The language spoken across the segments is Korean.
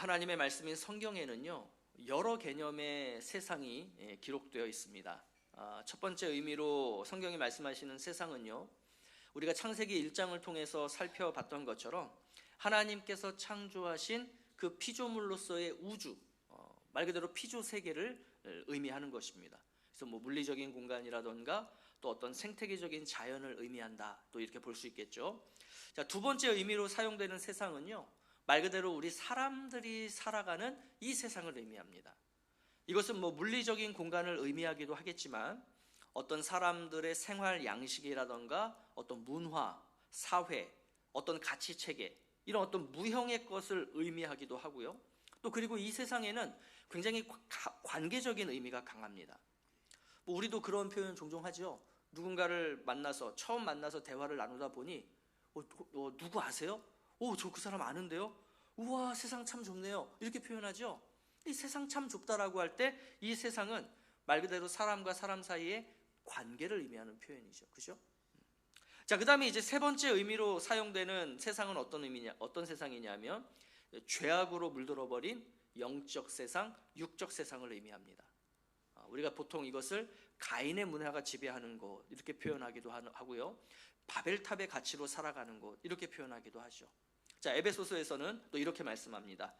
하나님의 말씀인 성경에는요, 여러 개념의 세상이 기록되어 있습니다. 첫 번째 의미로 성경이 말씀하시는 세상은요, 우리가 창세기 1장을 통해서 살펴봤던 것처럼 하나님께서 창조하신 그 피조물로서의 우주, 말 그대로 피조 세계를 의미하는 것입니다. 그래서 물리적인 공간이라던가 또 어떤 생태계적인 자연을 의미한다, 또 이렇게 볼 수 있겠죠. 자, 두 번째 의미로 사용되는 세상은요, 말 그대로 우리 사람들이 살아가는 이 세상을 의미합니다. 이것은 물리적인 공간을 의미하기도 하겠지만 어떤 사람들의 생활 양식이라던가 어떤 문화, 사회, 어떤 가치 체계, 이런 어떤 무형의 것을 의미하기도 하고요. 또 그리고 이 세상에는 굉장히 관계적인 의미가 강합니다. 우리도 그런 표현 종종 하죠. 누군가를 만나서 처음 만나서 대화를 나누다 보니 누구 아세요? 저 그 사람 아는데요. 우와, 세상 참 좁네요. 이렇게 표현하죠. 이 세상 참 좁다라고 할 때 이 세상은 말 그대로 사람과 사람 사이의 관계를 의미하는 표현이죠. 그죠? 자, 그 다음에 이제 세 번째 의미로 사용되는 세상은 어떤 세상이냐면 죄악으로 물들어버린 영적 세상, 육적 세상을 의미합니다. 우리가 보통 이것을 가인의 문화가 지배하는 곳 이렇게 표현하기도 하고요, 바벨탑의 가치로 살아가는 곳 이렇게 표현하기도 하죠. 자, 에베소서에서는 또 이렇게 말씀합니다.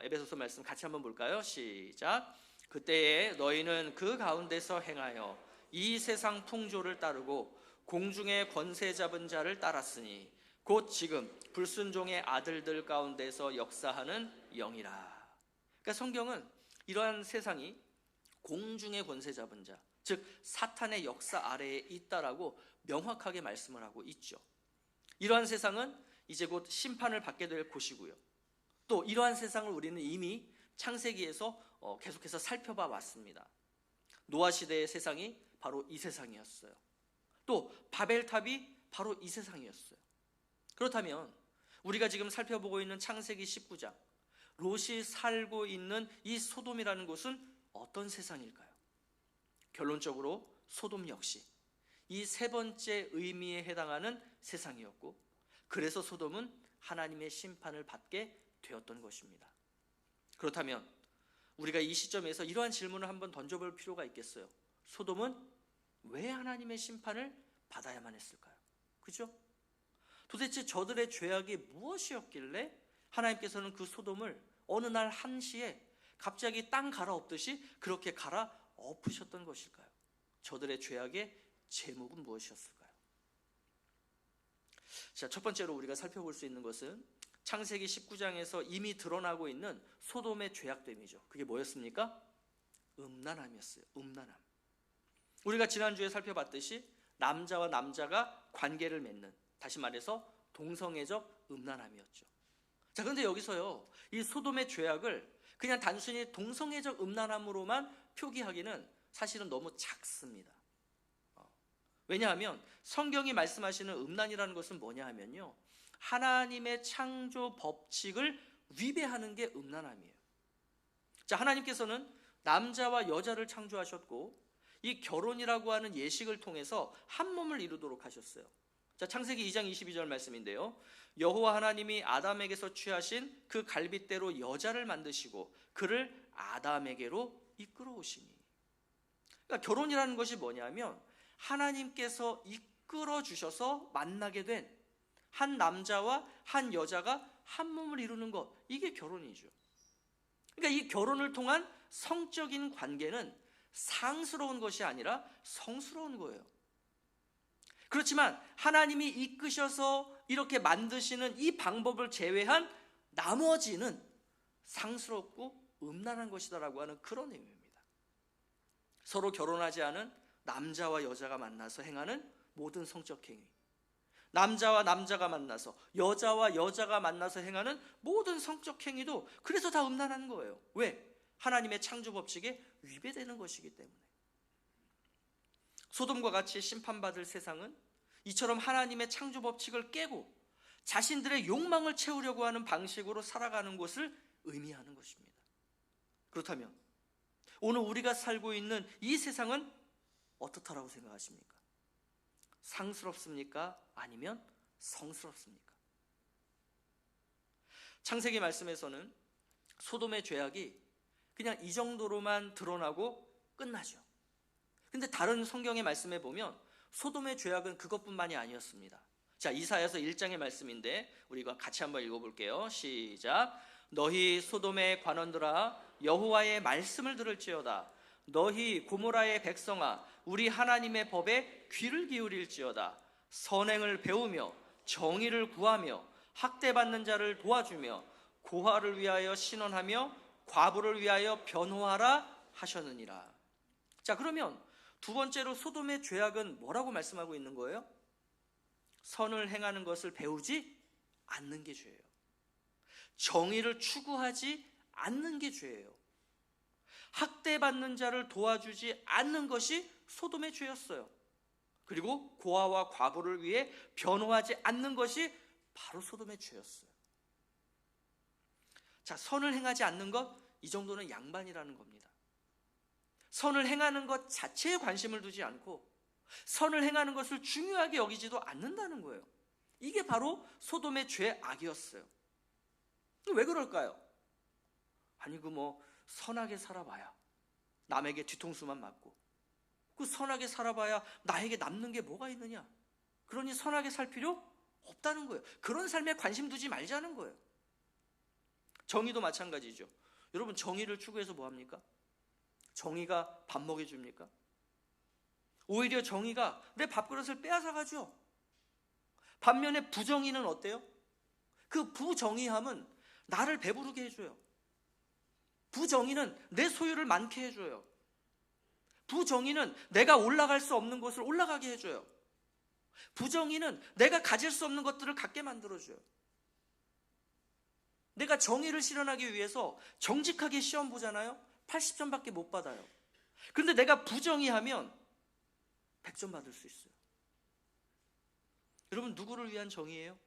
에베소서 말씀 같이 한번 볼까요? 시작. 그때에 너희는 그 가운데서 행하여 이 세상 풍조를 따르고 공중의 권세 잡은 자를 따랐으니 곧 지금 불순종의 아들들 가운데서 역사하는 영이라. 그러니까 성경은 이러한 세상이 공중의 권세 잡은 자, 즉 사탄의 역사 아래에 있다라고 명확하게 말씀을 하고 있죠. 이러한 세상은 이제 곧 심판을 받게 될 곳이고요, 또 이러한 세상을 우리는 이미 창세기에서 계속해서 살펴봐 왔습니다. 노아 시대의 세상이 바로 이 세상이었어요. 또 바벨탑이 바로 이 세상이었어요. 그렇다면 우리가 지금 살펴보고 있는 창세기 19장, 롯이 살고 있는 이 소돔이라는 곳은 어떤 세상일까요? 결론적으로 소돔 역시 이 세 번째 의미에 해당하는 세상이었고, 그래서 소돔은 하나님의 심판을 받게 되었던 것입니다. 그렇다면 우리가 이 시점에서 이러한 질문을 한번 던져볼 필요가 있겠어요. 소돔은 왜 하나님의 심판을 받아야만 했을까요? 그죠? 도대체 저들의 죄악이 무엇이었길래 하나님께서는 그 소돔을 어느 날 한시에 갑자기 땅 갈아엎듯이 그렇게 갈아엎으셨던 것일까요? 저들의 죄악의 제목은 무엇이었을까요? 자, 첫 번째로 우리가 살펴볼 수 있는 것은 창세기 19장에서 이미 드러나고 있는 소돔의 죄악됨이죠. 그게 뭐였습니까? 음란함이었어요. 음란함. 우리가 지난주에 살펴봤듯이 남자와 남자가 관계를 맺는, 다시 말해서 동성애적 음란함이었죠. 자, 그런데 여기서요, 이 소돔의 죄악을 그냥 단순히 동성애적 음란함으로만 표기하기는 사실은 너무 작습니다. 왜냐하면 성경이 말씀하시는 음란이라는 것은 뭐냐 하면요, 하나님의 창조 법칙을 위배하는 게 음란함이에요. 자, 하나님께서는 남자와 여자를 창조하셨고 이 결혼이라고 하는 예식을 통해서 한 몸을 이루도록 하셨어요. 자, 창세기 2장 22절 말씀인데요, 여호와 하나님이 아담에게서 취하신 그 갈빗대로 여자를 만드시고 그를 아담에게로 이끌어 오시니. 그러니까 결혼이라는 것이 뭐냐면 하나님께서 이끌어 주셔서 만나게 된 한 남자와 한 여자가 한 몸을 이루는 것, 이게 결혼이죠. 그러니까 이 결혼을 통한 성적인 관계는 상스러운 것이 아니라 성스러운 거예요. 그렇지만 하나님이 이끄셔서 이렇게 만드시는 이 방법을 제외한 나머지는 상스럽고 음란한 것이다라고 하는 그런 의미입니다. 서로 결혼하지 않은 남자와 여자가 만나서 행하는 모든 성적 행위, 남자와 남자가 만나서 여자와 여자가 만나서 행하는 모든 성적 행위도 그래서 다 음란한 거예요. 왜? 하나님의 창조 법칙에 위배되는 것이기 때문에. 소돔과 같이 심판받을 세상은 이처럼 하나님의 창조 법칙을 깨고 자신들의 욕망을 채우려고 하는 방식으로 살아가는 것을 의미하는 것입니다. 그렇다면 오늘 우리가 살고 있는 이 세상은 어떻다라고 생각하십니까? 상스럽습니까? 아니면 성스럽습니까? 창세기 말씀에서는 소돔의 죄악이 그냥 이 정도로만 드러나고 끝나죠. 근데 다른 성경의 말씀에 보면 소돔의 죄악은 그것뿐만이 아니었습니다. 자, 이사야서 1장의 말씀인데 우리가 같이 한번 읽어볼게요. 시작. 너희 소돔의 관원들아 여호와의 말씀을 들을지어다. 너희 고모라의 백성아 우리 하나님의 법에 귀를 기울일지어다. 선행을 배우며 정의를 구하며 학대받는 자를 도와주며 고아를 위하여 신원하며 과부를 위하여 변호하라 하셨느니라. 자, 그러면 두 번째로 소돔의 죄악은 뭐라고 말씀하고 있는 거예요? 선을 행하는 것을 배우지 않는 게 죄예요. 정의를 추구하지 않는 게 죄예요. 학대받는 자를 도와주지 않는 것이 소돔의 죄였어요. 그리고 고아와 과부를 위해 변호하지 않는 것이 바로 소돔의 죄였어요. 자, 선을 행하지 않는 것, 이 정도는 양반이라는 겁니다. 선을 행하는 것 자체에 관심을 두지 않고 선을 행하는 것을 중요하게 여기지도 않는다는 거예요. 이게 바로 소돔의 죄악이었어요. 왜 그럴까요? 아니 선하게 살아봐야 남에게 뒤통수만 맞고 그 선하게 살아봐야 나에게 남는 게 뭐가 있느냐? 그러니 선하게 살 필요 없다는 거예요. 그런 삶에 관심 두지 말자는 거예요. 정의도 마찬가지죠. 여러분, 정의를 추구해서 뭐합니까? 정의가 밥 먹여줍니까? 오히려 정의가 내 밥그릇을 빼앗아가죠. 반면에 부정의는 어때요? 그 부정의함은 나를 배부르게 해줘요. 부정의는 내 소유를 많게 해줘요. 부정의는 내가 올라갈 수 없는 곳을 올라가게 해줘요. 부정의는 내가 가질 수 없는 것들을 갖게 만들어줘요. 내가 정의를 실현하기 위해서 정직하게 시험 보잖아요. 80점밖에 못 받아요. 그런데 내가 부정의하면 100점 받을 수 있어요. 여러분, 누구를 위한 정의예요?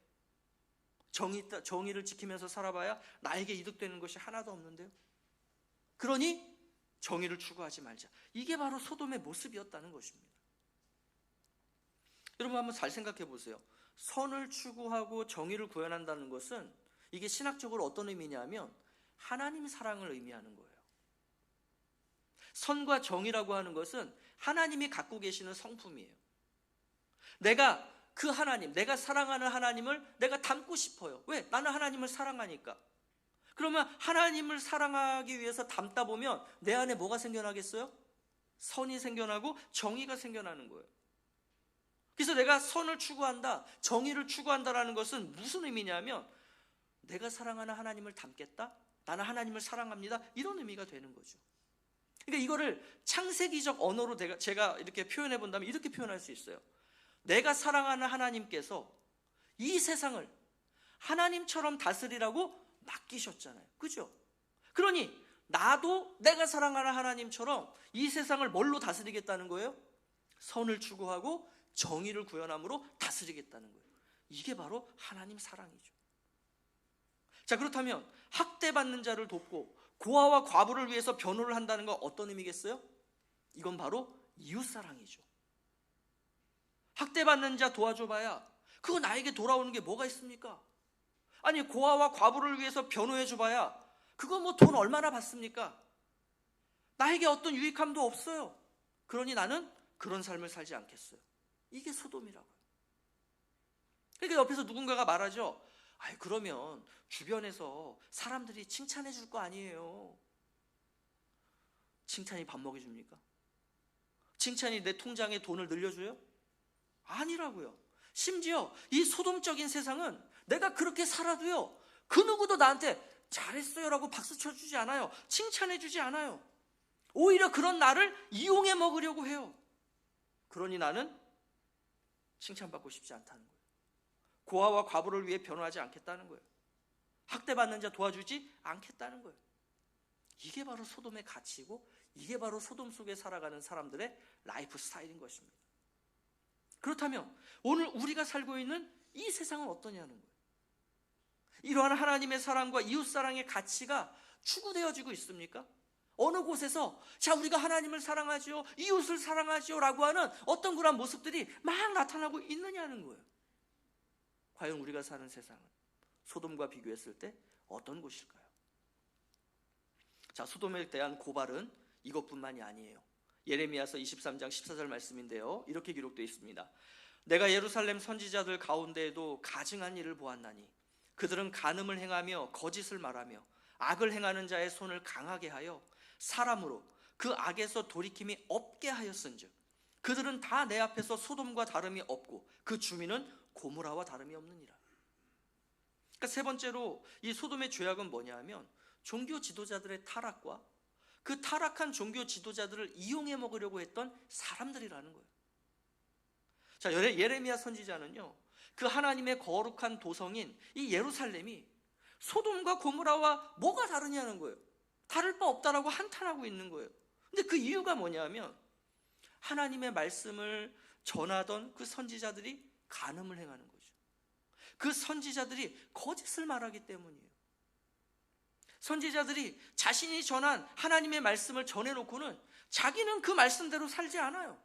정의를 지키면서 살아봐야 나에게 이득되는 것이 하나도 없는데요. 그러니 정의를 추구하지 말자. 이게 바로 소돔의 모습이었다는 것입니다. 여러분, 한번 잘 생각해 보세요. 선을 추구하고 정의를 구현한다는 것은 이게 신학적으로 어떤 의미냐면 하나님 사랑을 의미하는 거예요. 선과 정의라고 하는 것은 하나님이 갖고 계시는 성품이에요. 내가 그 하나님, 내가 사랑하는 하나님을 내가 닮고 싶어요. 왜? 나는 하나님을 사랑하니까. 그러면 하나님을 사랑하기 위해서 닮다 보면 내 안에 뭐가 생겨나겠어요? 선이 생겨나고 정의가 생겨나는 거예요. 그래서 내가 선을 추구한다, 정의를 추구한다라는 것은 무슨 의미냐면 내가 사랑하는 하나님을 닮겠다? 나는 하나님을 사랑합니다. 이런 의미가 되는 거죠. 그러니까 이거를 창세기적 언어로 제가 이렇게 표현해 본다면 이렇게 표현할 수 있어요. 내가 사랑하는 하나님께서 이 세상을 하나님처럼 다스리라고 맡기셨잖아요. 그죠? 그러니 나도 내가 사랑하는 하나님처럼 이 세상을 뭘로 다스리겠다는 거예요? 선을 추구하고 정의를 구현함으로 다스리겠다는 거예요. 이게 바로 하나님 사랑이죠. 자, 그렇다면 학대받는 자를 돕고 고아와 과부를 위해서 변호를 한다는 건 어떤 의미겠어요? 이건 바로 이웃사랑이죠. 학대받는 자 도와줘봐야 그거 나에게 돌아오는 게 뭐가 있습니까? 아니, 고아와 과부를 위해서 변호해줘봐야 그거 돈 얼마나 받습니까? 나에게 어떤 유익함도 없어요. 그러니 나는 그런 삶을 살지 않겠어요. 이게 소돔이라고요. 그러니까 옆에서 누군가가 말하죠. 아이, 그러면 주변에서 사람들이 칭찬해 줄 거 아니에요. 칭찬이 밥 먹여줍니까? 칭찬이 내 통장에 돈을 늘려줘요? 아니라고요. 심지어 이 소돔적인 세상은 내가 그렇게 살아도요, 그 누구도 나한테 잘했어요 라고 박수 쳐주지 않아요. 칭찬해 주지 않아요. 오히려 그런 나를 이용해 먹으려고 해요. 그러니 나는 칭찬받고 싶지 않다는 거예요. 고아와 과부를 위해 변호하지 않겠다는 거예요. 학대받는 자 도와주지 않겠다는 거예요. 이게 바로 소돔의 가치이고 이게 바로 소돔 속에 살아가는 사람들의 라이프 스타일인 것입니다. 그렇다면 오늘 우리가 살고 있는 이 세상은 어떠냐는 거예요. 이러한 하나님의 사랑과 이웃사랑의 가치가 추구되어지고 있습니까? 어느 곳에서 자, 우리가 하나님을 사랑하지요, 이웃을 사랑하지요 라고 하는 어떤 그런 모습들이 막 나타나고 있느냐는 거예요. 과연 우리가 사는 세상은 소돔과 비교했을 때 어떤 곳일까요? 자, 소돔에 대한 고발은 이것뿐만이 아니에요. 예레미야서 23장 14절 말씀인데요, 이렇게 기록되어 있습니다. 내가 예루살렘 선지자들 가운데에도 가증한 일을 보았나니 그들은 간음을 행하며 거짓을 말하며 악을 행하는 자의 손을 강하게 하여 사람으로 그 악에서 돌이킴이 없게 하였은즉 그들은 다 내 앞에서 소돔과 다름이 없고 그 주민은 고모라와 다름이 없느니라. 그러니까 세 번째로 이 소돔의 죄악은 뭐냐 하면 종교 지도자들의 타락과 그 타락한 종교 지도자들을 이용해 먹으려고 했던 사람들이라는 거예요. 자, 예레미야 선지자는요, 그 하나님의 거룩한 도성인 이 예루살렘이 소돔과 고모라와 뭐가 다르냐는 거예요. 다를 바 없다라고 한탄하고 있는 거예요. 근데 그 이유가 뭐냐면 하나님의 말씀을 전하던 그 선지자들이 간음을 행하는 거죠. 그 선지자들이 거짓을 말하기 때문이에요. 선지자들이 자신이 전한 하나님의 말씀을 전해놓고는 자기는 그 말씀대로 살지 않아요.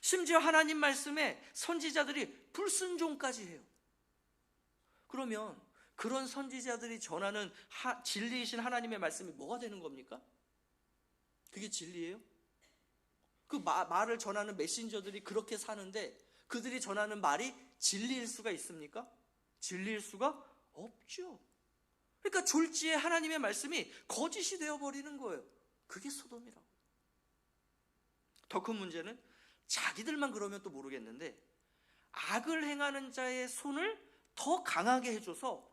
심지어 하나님 말씀에 선지자들이 불순종까지 해요. 그러면 그런 선지자들이 전하는 진리이신 하나님의 말씀이 뭐가 되는 겁니까? 그게 진리예요? 그 말을 전하는 메신저들이 그렇게 사는데 그들이 전하는 말이 진리일 수가 있습니까? 진리일 수가 없죠. 그러니까 졸지에 하나님의 말씀이 거짓이 되어버리는 거예요. 그게 소돔이라고. 더 큰 문제는 자기들만 그러면 또 모르겠는데 악을 행하는 자의 손을 더 강하게 해줘서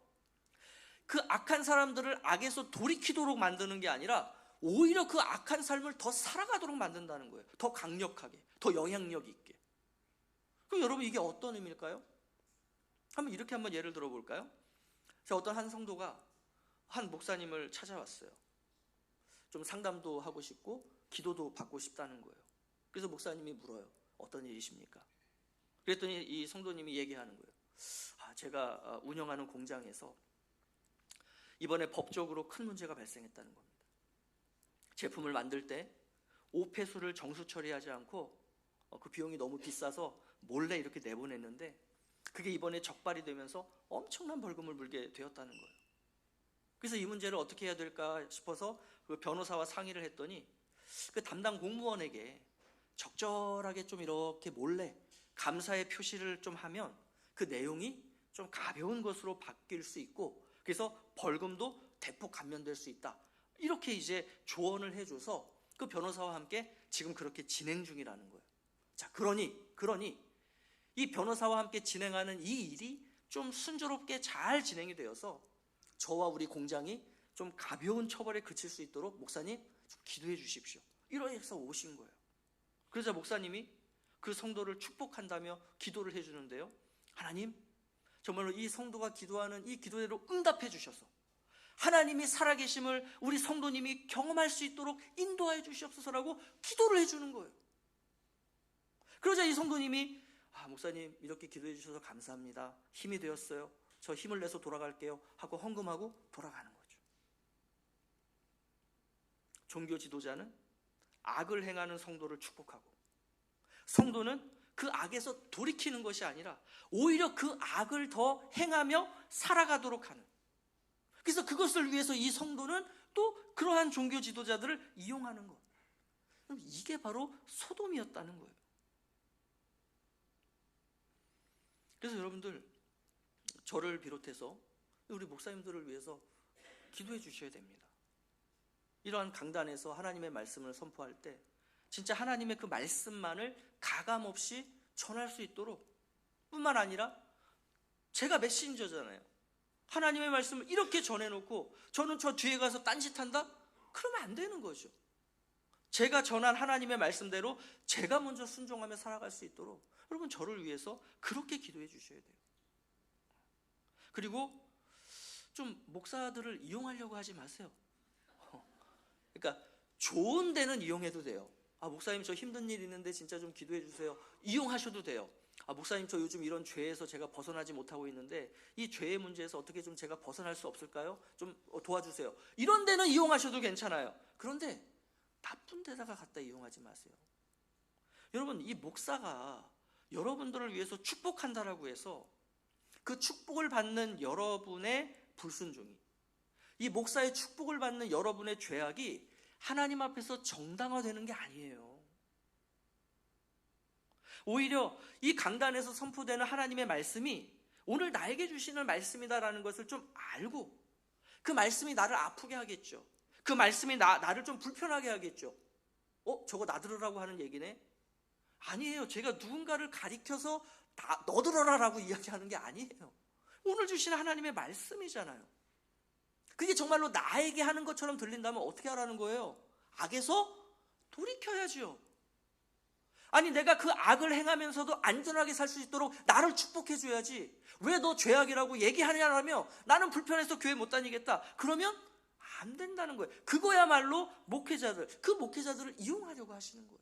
그 악한 사람들을 악에서 돌이키도록 만드는 게 아니라 오히려 그 악한 삶을 더 살아가도록 만든다는 거예요. 더 강력하게, 더 영향력 있게. 그럼 여러분, 이게 어떤 의미일까요? 이렇게 한번 예를 들어볼까요? 자, 어떤 한 성도가 한 목사님을 찾아왔어요. 좀 상담도 하고 싶고 기도도 받고 싶다는 거예요. 그래서 목사님이 물어요. 어떤 일이십니까? 그랬더니 이 성도님이 얘기하는 거예요. 제가 운영하는 공장에서 이번에 법적으로 큰 문제가 발생했다는 겁니다. 제품을 만들 때 오폐수를 정수 처리하지 않고 그 비용이 너무 비싸서 몰래 이렇게 내보냈는데 그게 이번에 적발이 되면서 엄청난 벌금을 물게 되었다는 거예요. 그래서 이 문제를 어떻게 해야 될까 싶어서 그 변호사와 상의를 했더니 그 담당 공무원에게 적절하게 좀 이렇게 몰래 감사의 표시를 좀 하면 그 내용이 좀 가벼운 것으로 바뀔 수 있고 그래서 벌금도 대폭 감면될 수 있다. 이렇게 이제 조언을 해줘서 그 변호사와 함께 지금 그렇게 진행 중이라는 거예요. 자, 그러니 이 변호사와 함께 진행하는 이 일이 좀 순조롭게 잘 진행이 되어서 저와 우리 공장이 좀 가벼운 처벌에 그칠 수 있도록 목사님 좀 기도해 주십시오. 이러해서 오신 거예요. 그러자 목사님이 그 성도를 축복한다며 기도를 해주는데요. 하나님, 정말로 이 성도가 기도하는 이 기도대로 응답해 주셔서 하나님이 살아계심을 우리 성도님이 경험할 수 있도록 인도하여 주시옵소서라고 기도를 해주는 거예요. 그러자 이 성도님이 목사님 이렇게 기도해 주셔서 감사합니다. 힘이 되었어요. 저 힘을 내서 돌아갈게요 하고 헌금하고 돌아가는 거죠. 종교 지도자는 악을 행하는 성도를 축복하고 성도는 그 악에서 돌이키는 것이 아니라 오히려 그 악을 더 행하며 살아가도록 하는, 그래서 그것을 위해서 이 성도는 또 그러한 종교 지도자들을 이용하는 것. 이게 바로 소돔이었다는 거예요. 그래서 여러분들, 저를 비롯해서 우리 목사님들을 위해서 기도해 주셔야 됩니다. 이러한 강단에서 하나님의 말씀을 선포할 때 진짜 하나님의 그 말씀만을 가감없이 전할 수 있도록, 뿐만 아니라 제가 메신저잖아요. 하나님의 말씀을 이렇게 전해놓고 저는 저 뒤에 가서 딴짓한다? 그러면 안 되는 거죠. 제가 전한 하나님의 말씀대로 제가 먼저 순종하며 살아갈 수 있도록 여러분, 저를 위해서 그렇게 기도해 주셔야 돼요. 그리고 좀 목사들을 이용하려고 하지 마세요. 그러니까 좋은 데는 이용해도 돼요. 목사님 저 힘든 일 있는데 진짜 좀 기도해 주세요. 이용하셔도 돼요. 목사님 저 요즘 이런 죄에서 제가 벗어나지 못하고 있는데 이 죄의 문제에서 어떻게 좀 제가 벗어날 수 없을까요? 좀 도와주세요. 이런 데는 이용하셔도 괜찮아요. 그런데 나쁜 데다가 갖다 이용하지 마세요. 여러분, 이 목사가 여러분들을 위해서 축복한다라고 해서 그 축복을 받는 여러분의 불순종이, 이 목사의 축복을 받는 여러분의 죄악이 하나님 앞에서 정당화되는 게 아니에요. 오히려 이 강단에서 선포되는 하나님의 말씀이 오늘 나에게 주시는 말씀이다라는 것을 좀 알고, 그 말씀이 나를 아프게 하겠죠. 그 말씀이 나를 좀 불편하게 하겠죠. 저거 나 들으라고 하는 얘기네? 아니에요. 제가 누군가를 가리켜서 너 들어라라고 이야기하는 게 아니에요. 오늘 주시는 하나님의 말씀이잖아요. 그게 정말로 나에게 하는 것처럼 들린다면 어떻게 하라는 거예요? 악에서 돌이켜야죠. 아니, 내가 그 악을 행하면서도 안전하게 살 수 있도록 나를 축복해 줘야지. 왜 너 죄악이라고 얘기하냐라며 나는 불편해서 교회 못 다니겠다. 그러면 안 된다는 거예요. 그거야말로 그 목회자들을 이용하려고 하시는 거예요.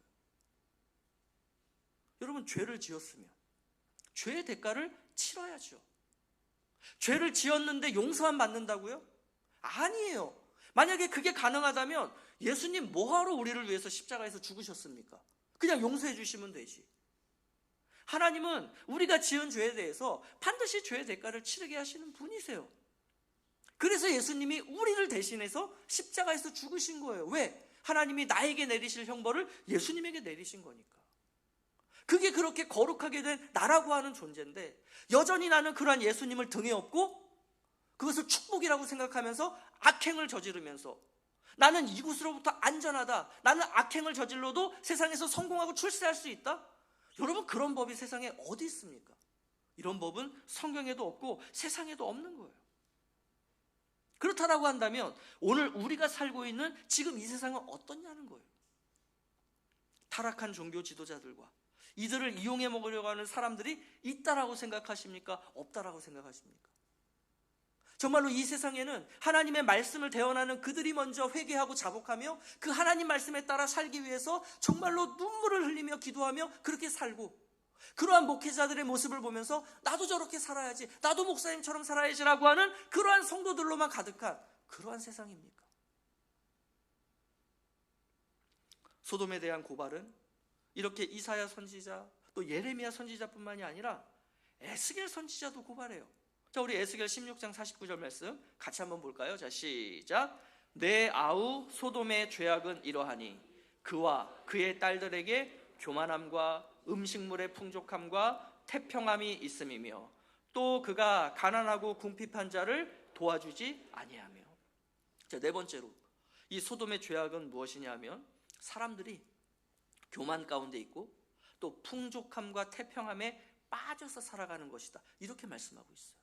여러분, 죄를 지었으면 죄의 대가를 치러야죠. 죄를 지었는데 용서만 받는다고요? 아니에요. 만약에 그게 가능하다면 예수님 뭐하러 우리를 위해서 십자가에서 죽으셨습니까? 그냥 용서해 주시면 되지. 하나님은 우리가 지은 죄에 대해서 반드시 죄의 대가를 치르게 하시는 분이세요. 그래서 예수님이 우리를 대신해서 십자가에서 죽으신 거예요. 왜? 하나님이 나에게 내리실 형벌을 예수님에게 내리신 거니까. 그게 그렇게 거룩하게 된 나라고 하는 존재인데, 여전히 나는 그러한 예수님을 등에 업고 그것을 축복이라고 생각하면서 악행을 저지르면서, 나는 이곳으로부터 안전하다, 나는 악행을 저질러도 세상에서 성공하고 출세할 수 있다? 여러분, 그런 법이 세상에 어디 있습니까? 이런 법은 성경에도 없고 세상에도 없는 거예요. 그렇다라고 한다면 오늘 우리가 살고 있는 지금 이 세상은 어떠냐는 거예요. 타락한 종교 지도자들과 이들을 이용해 먹으려고 하는 사람들이 있다라고 생각하십니까? 없다라고 생각하십니까? 정말로 이 세상에는 하나님의 말씀을 대언하는 그들이 먼저 회개하고 자복하며 그 하나님 말씀에 따라 살기 위해서 정말로 눈물을 흘리며 기도하며 그렇게 살고, 그러한 목회자들의 모습을 보면서 나도 저렇게 살아야지, 나도 목사님처럼 살아야지라고 하는 그러한 성도들로만 가득한 그러한 세상입니까? 소돔에 대한 고발은 이렇게 이사야 선지자, 또 예레미야 선지자뿐만이 아니라 에스겔 선지자도 고발해요. 자, 우리 에스겔 16장 49절 말씀 같이 한번 볼까요? 자, 시작. 내 아우 소돔의 죄악은 이러하니 그와 그의 딸들에게 교만함과 음식물의 풍족함과 태평함이 있음이며, 또 그가 가난하고 궁핍한 자를 도와주지 아니하며. 자, 네 번째로 이 소돔의 죄악은 무엇이냐 하면 사람들이 교만 가운데 있고 또 풍족함과 태평함에 빠져서 살아가는 것이다, 이렇게 말씀하고 있어요.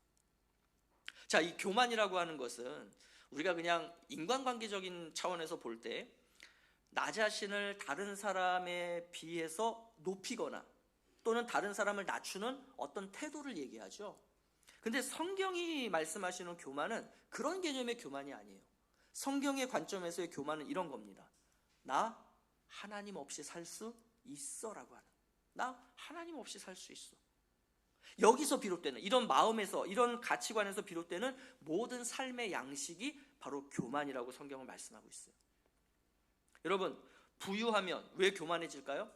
자, 이 교만이라고 하는 것은 우리가 그냥 인간관계적인 차원에서 볼 때 나 자신을 다른 사람에 비해서 높이거나 또는 다른 사람을 낮추는 어떤 태도를 얘기하죠. 근데 성경이 말씀하시는 교만은 그런 개념의 교만이 아니에요. 성경의 관점에서의 교만은 이런 겁니다. 나 하나님 없이 살 수 있어라고 하는, 나 하나님 없이 살 수 있어. 여기서 비롯되는 이런 마음에서, 이런 가치관에서 비롯되는 모든 삶의 양식이 바로 교만이라고 성경은 말씀하고 있어요. 여러분, 부유하면 왜 교만해질까요?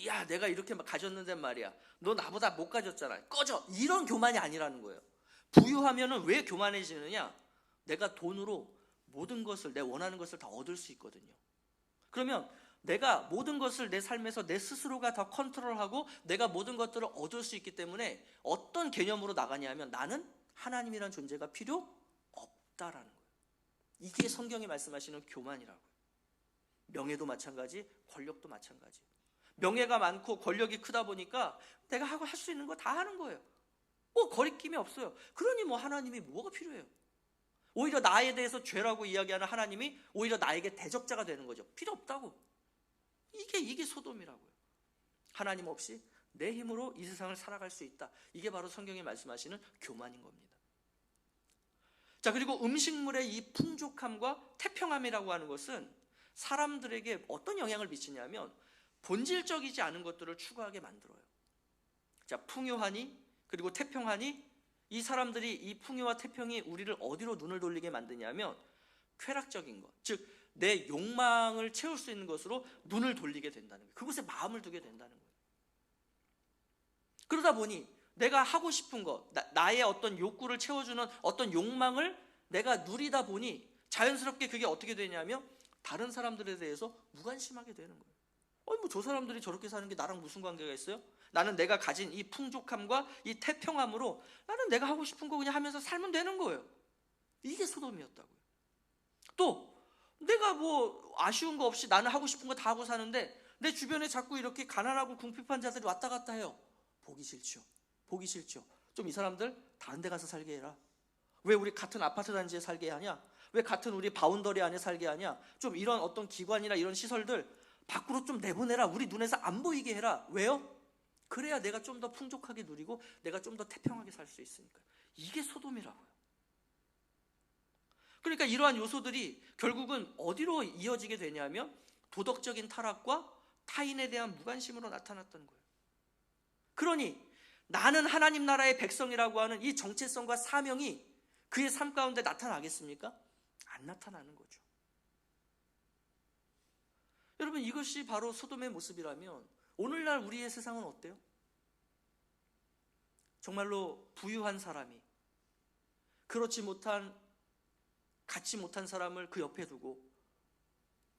야, 내가 이렇게 가졌는데 말이야, 너 나보다 못 가졌잖아, 꺼져, 이런 교만이 아니라는 거예요. 부유하면 왜 교만해지느냐? 내가 돈으로 모든 것을, 내 원하는 것을 다 얻을 수 있거든요. 그러면 내가 모든 것을 내 삶에서 내 스스로가 다 컨트롤하고 내가 모든 것들을 얻을 수 있기 때문에 어떤 개념으로 나가냐 하면 나는 하나님이라는 존재가 필요 없다라는 거예요. 이게 성경이 말씀하시는 교만이라고요. 명예도 마찬가지, 권력도 마찬가지. 명예가 많고 권력이 크다 보니까 내가 하고 할 수 있는 거 다 하는 거예요. 뭐 거리낌이 없어요. 그러니 뭐 하나님이 뭐가 필요해요? 오히려 나에 대해서 죄라고 이야기하는 하나님이 오히려 나에게 대적자가 되는 거죠. 필요 없다고. 이게 소돔이라고요. 하나님 없이 내 힘으로 이 세상을 살아갈 수 있다. 이게 바로 성경이 말씀하시는 교만인 겁니다. 자, 그리고 음식물의 이 풍족함과 태평함이라고 하는 것은 사람들에게 어떤 영향을 미치냐면 본질적이지 않은 것들을 추구하게 만들어요. 자, 풍요하니 그리고 태평하니, 이 사람들이 이 풍요와 태평이 우리를 어디로 눈을 돌리게 만드냐면 쾌락적인 것, 즉 내 욕망을 채울 수 있는 것으로 눈을 돌리게 된다는 거예요. 그곳에 마음을 두게 된다는 거예요. 그러다 보니 내가 하고 싶은 것, 나의 어떤 욕구를 채워주는 어떤 욕망을 내가 누리다 보니 자연스럽게 그게 어떻게 되냐면 다른 사람들에 대해서 무관심하게 되는 거예요. 뭐 저 사람들이 저렇게 사는 게 나랑 무슨 관계가 있어요? 나는 내가 가진 이 풍족함과 이 태평함으로 나는 내가 하고 싶은 거 그냥 하면서 살면 되는 거예요. 이게 소돔이었다고요. 또 내가 뭐 아쉬운 거 없이 나는 하고 싶은 거 다 하고 사는데 내 주변에 자꾸 이렇게 가난하고 궁핍한 자들이 왔다 갔다 해요. 보기 싫죠. 보기 싫죠. 좀 이 사람들 다른 데 가서 살게 해라. 왜 우리 같은 아파트 단지에 살게 하냐? 왜 같은 우리 바운더리 안에 살게 하냐? 좀 이런 어떤 기관이나 이런 시설들 밖으로 좀 내보내라. 우리 눈에서 안 보이게 해라. 왜요? 그래야 내가 좀 더 풍족하게 누리고 내가 좀 더 태평하게 살 수 있으니까. 이게 소돔이라고요. 그러니까 이러한 요소들이 결국은 어디로 이어지게 되냐면 도덕적인 타락과 타인에 대한 무관심으로 나타났던 거예요. 그러니 나는 하나님 나라의 백성이라고 하는 이 정체성과 사명이 그의 삶 가운데 나타나겠습니까? 안 나타나는 거죠. 여러분, 이것이 바로 소돔의 모습이라면 오늘날 우리의 세상은 어때요? 정말로 부유한 사람이 그렇지 못한, 갖지 못한 사람을 그 옆에 두고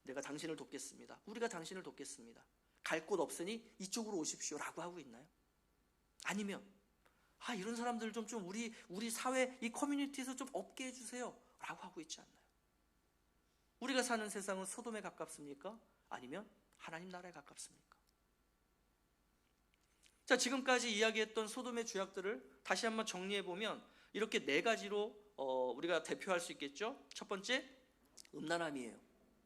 내가 당신을 돕겠습니다. 우리가 당신을 돕겠습니다. 갈 곳 없으니 이쪽으로 오십시오 라고 하고 있나요? 아니면 이런 사람들 좀 우리 사회 이 커뮤니티에서 좀 없게 해주세요 라고 하고 있지 않나요? 우리가 사는 세상은 소돔에 가깝습니까? 아니면 하나님 나라에 가깝습니까? 자, 지금까지 이야기했던 소돔의 죄악들을 다시 한번 정리해보면 이렇게 네 가지로 우리가 대표할 수 있겠죠. 첫 번째, 음란함이에요.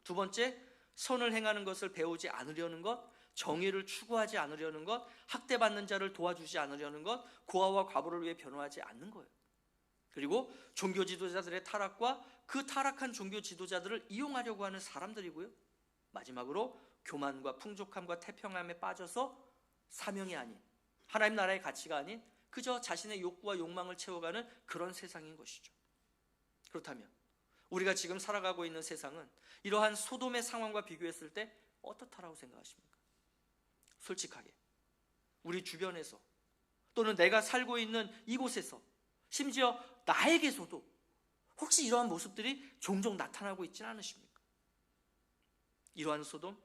두 번째, 선을 행하는 것을 배우지 않으려는 것, 정의를 추구하지 않으려는 것, 학대받는 자를 도와주지 않으려는 것, 고아와 과부를 위해 변호하지 않는 거예요. 그리고 종교 지도자들의 타락과 그 타락한 종교 지도자들을 이용하려고 하는 사람들이고요. 마지막으로 교만과 풍족함과 태평함에 빠져서 사명이 아닌, 하나님 나라의 가치가 아닌 그저 자신의 욕구와 욕망을 채워가는 그런 세상인 것이죠. 그렇다면 우리가 지금 살아가고 있는 세상은 이러한 소돔의 상황과 비교했을 때 어떻다라고 생각하십니까? 솔직하게 우리 주변에서 또는 내가 살고 있는 이곳에서 심지어 나에게서도 혹시 이러한 모습들이 종종 나타나고 있지는 않으십니까? 이러한 소돔,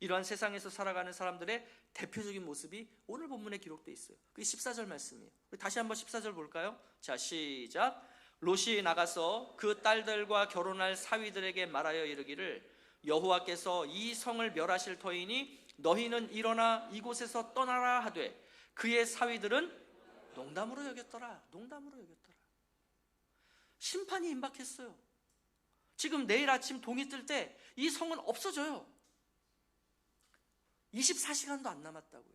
이러한 세상에서 살아가는 사람들의 대표적인 모습이 오늘 본문에 기록되어 있어요. 그게 14절 말씀이에요. 다시 한번 14절 볼까요? 자, 시작. 롯이 나가서 그 딸들과 결혼할 사위들에게 말하여 이르기를 여호와께서 이 성을 멸하실 터이니 너희는 일어나 이곳에서 떠나라 하되 그의 사위들은 농담으로 여겼더라. 농담으로 여겼더라. 심판이 임박했어요. 지금 내일 아침 동이 뜰 때 이 성은 없어져요. 24시간도 안 남았다고요.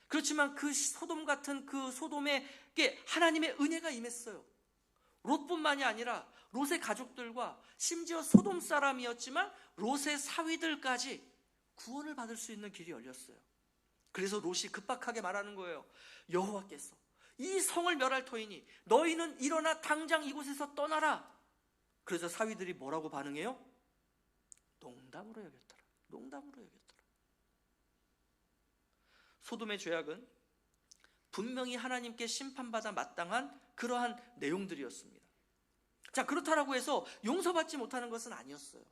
그렇지만 그 소돔 같은 그 소돔에게 하나님의 은혜가 임했어요. 롯뿐만이 아니라 롯의 가족들과 심지어 소돔 사람이었지만 롯의 사위들까지 구원을 받을 수 있는 길이 열렸어요. 그래서 롯이 급박하게 말하는 거예요. 여호와께서 이 성을 멸할 터이니 너희는 일어나 당장 이곳에서 떠나라. 그래서 사위들이 뭐라고 반응해요? 농담으로 여겼더라. 농담으로 여겼더라. 소돔의 죄악은 분명히 하나님께 심판받아 마땅한 그러한 내용들이었습니다. 자, 그렇다라고 해서 용서받지 못하는 것은 아니었어요.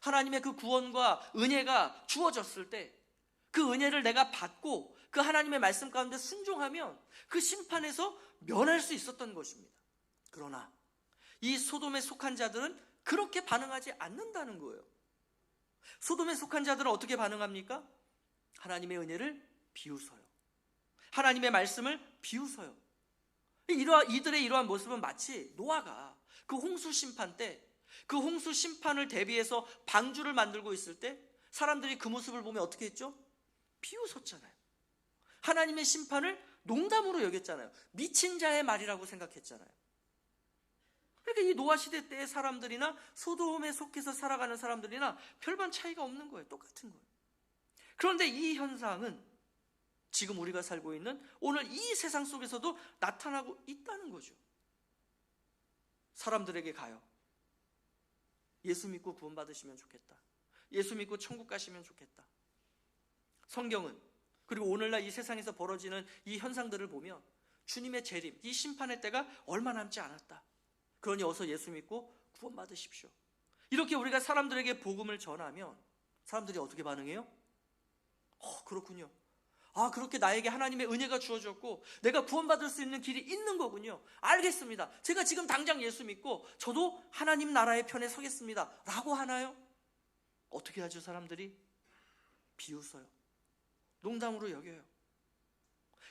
하나님의 그 구원과 은혜가 주어졌을 때 그 은혜를 내가 받고 그 하나님의 말씀 가운데 순종하면 그 심판에서 면할 수 있었던 것입니다. 그러나 이 소돔에 속한 자들은 그렇게 반응하지 않는다는 거예요. 소돔에 속한 자들은 어떻게 반응합니까? 하나님의 은혜를 비웃어요. 하나님의 말씀을 비웃어요. 이들의 이러한 모습은 마치 노아가 그 홍수 심판 때 그 홍수 심판을 대비해서 방주를 만들고 있을 때 사람들이 그 모습을 보면 어떻게 했죠? 비웃었잖아요. 하나님의 심판을 농담으로 여겼잖아요. 미친 자의 말이라고 생각했잖아요. 그러니까 이 노아 시대 때의 사람들이나 소돔에 속해서 살아가는 사람들이나 별반 차이가 없는 거예요. 똑같은 거예요. 그런데 이 현상은 지금 우리가 살고 있는 오늘 이 세상 속에서도 나타나고 있다는 거죠. 사람들에게 가요. 예수 믿고 구원받으시면 좋겠다. 예수 믿고 천국 가시면 좋겠다. 성경은 그리고 오늘날 이 세상에서 벌어지는 이 현상들을 보면 주님의 재림, 이 심판의 때가 얼마 남지 않았다. 그러니 어서 예수 믿고 구원받으십시오. 이렇게 우리가 사람들에게 복음을 전하면 사람들이 어떻게 반응해요? 그렇군요. 그렇게 나에게 하나님의 은혜가 주어졌고 내가 구원받을 수 있는 길이 있는 거군요. 알겠습니다. 제가 지금 당장 예수 믿고 저도 하나님 나라의 편에 서겠습니다 라고 하나요? 어떻게 하죠? 사람들이 비웃어요. 농담으로 여겨요.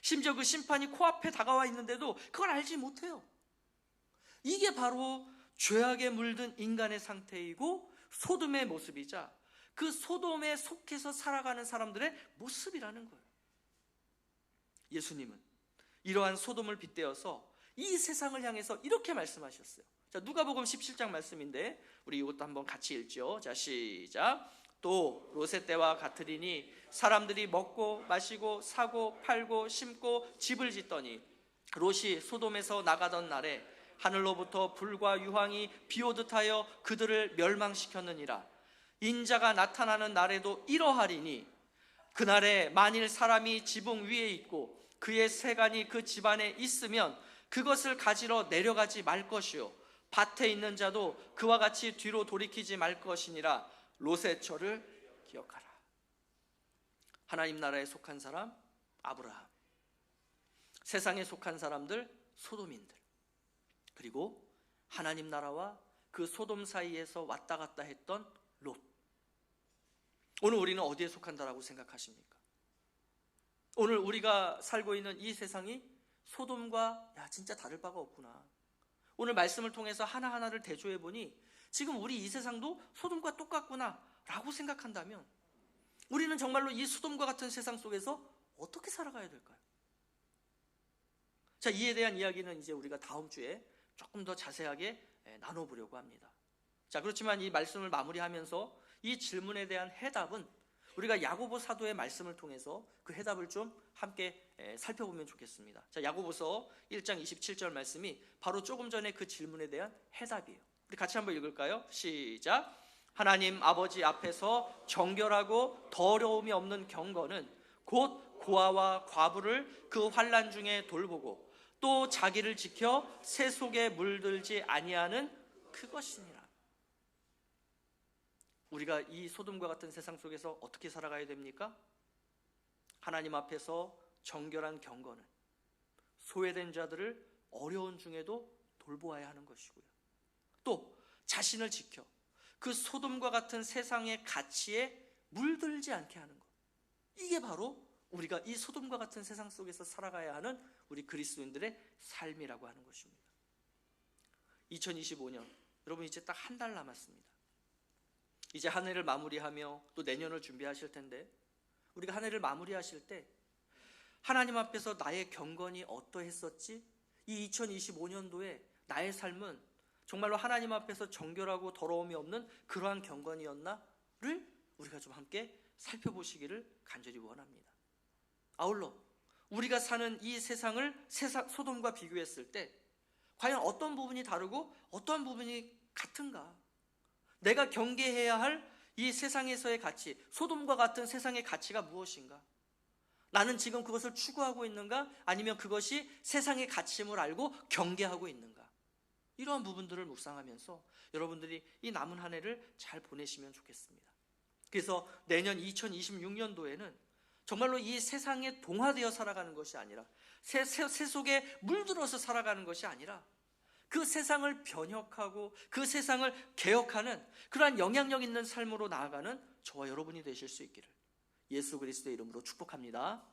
심지어 그 심판이 코앞에 다가와 있는데도 그걸 알지 못해요. 이게 바로 죄악에 물든 인간의 상태이고 소돔의 모습이자 그 소돔에 속해서 살아가는 사람들의 모습이라는 거예요. 예수님은 이러한 소돔을 빗대어서 이 세상을 향해서 이렇게 말씀하셨어요. 자, 누가복음 17장 말씀인데 우리 이것도 한번 같이 읽죠. 자, 시작. 또 롯의 때와 같으리니 사람들이 먹고 마시고 사고 팔고 심고 집을 짓더니 롯이 소돔에서 나가던 날에 하늘로부터 불과 유황이 비오듯 하여 그들을 멸망시켰느니라. 인자가 나타나는 날에도 이러하리니 그날에 만일 사람이 지붕 위에 있고 그의 세간이 그 집안에 있으면 그것을 가지러 내려가지 말 것이요 밭에 있는 자도 그와 같이 뒤로 돌이키지 말 것이니라. 롯의 처를 기억하라. 하나님 나라에 속한 사람 아브라함, 세상에 속한 사람들 소돔인들, 그리고 하나님 나라와 그 소돔 사이에서 왔다 갔다 했던 롯. 오늘 우리는 어디에 속한다라고 생각하십니까? 오늘 우리가 살고 있는 이 세상이 소돔과 진짜 다를 바가 없구나. 오늘 말씀을 통해서 하나하나를 대조해 보니 지금 우리 이 세상도 소돔과 똑같구나 라고 생각한다면 우리는 정말로 이 소돔과 같은 세상 속에서 어떻게 살아가야 될까요? 자, 이에 대한 이야기는 이제 우리가 다음 주에 조금 더 자세하게 나눠보려고 합니다. 자, 그렇지만 이 말씀을 마무리하면서 이 질문에 대한 해답은 우리가 야고보 사도의 말씀을 통해서 그 해답을 좀 함께 살펴보면 좋겠습니다. 자, 야고보서 1장 27절 말씀이 바로 조금 전에 그 질문에 대한 해답이에요. 우리 같이 한번 읽을까요? 시작. 하나님 아버지 앞에서 정결하고 더러움이 없는 경건은 곧 고아와 과부를 그 환난 중에 돌보고 또 자기를 지켜 새 속에 물들지 아니하는 그것이니라. 우리가 이 소돔과 같은 세상 속에서 어떻게 살아가야 됩니까? 하나님 앞에서 정결한 경건은 소외된 자들을 어려운 중에도 돌보아야 하는 것이고요. 또 자신을 지켜 그 소돔과 같은 세상의 가치에 물들지 않게 하는 것. 이게 바로 우리가 이 소돔과 같은 세상 속에서 살아가야 하는 우리 그리스도인들의 삶이라고 하는 것입니다. 2025년 여러분 이제 딱 한 달 남았습니다. 이제 한 해를 마무리하며 또 내년을 준비하실 텐데 우리가 한 해를 마무리하실 때 하나님 앞에서 나의 경건이 어떠했었지? 이 2025년도에 나의 삶은 정말로 하나님 앞에서 정결하고 더러움이 없는 그러한 경건이었나를 우리가 좀 함께 살펴보시기를 간절히 원합니다. 아울러 우리가 사는 이 세상을 소돔과 비교했을 때 과연 어떤 부분이 다르고 어떠한 부분이 같은가? 내가 경계해야 할 이 세상에서의 가치, 소돔과 같은 세상의 가치가 무엇인가? 나는 지금 그것을 추구하고 있는가? 아니면 그것이 세상의 가치임을 알고 경계하고 있는가? 이러한 부분들을 묵상하면서 여러분들이 이 남은 한 해를 잘 보내시면 좋겠습니다. 그래서 내년 2026년도에는 정말로 이 세상에 동화되어 살아가는 것이 아니라 새 속에 물들어서 살아가는 것이 아니라 그 세상을 변혁하고 그 세상을 개혁하는 그러한 영향력 있는 삶으로 나아가는 저와 여러분이 되실 수 있기를 예수 그리스도의 이름으로 축복합니다.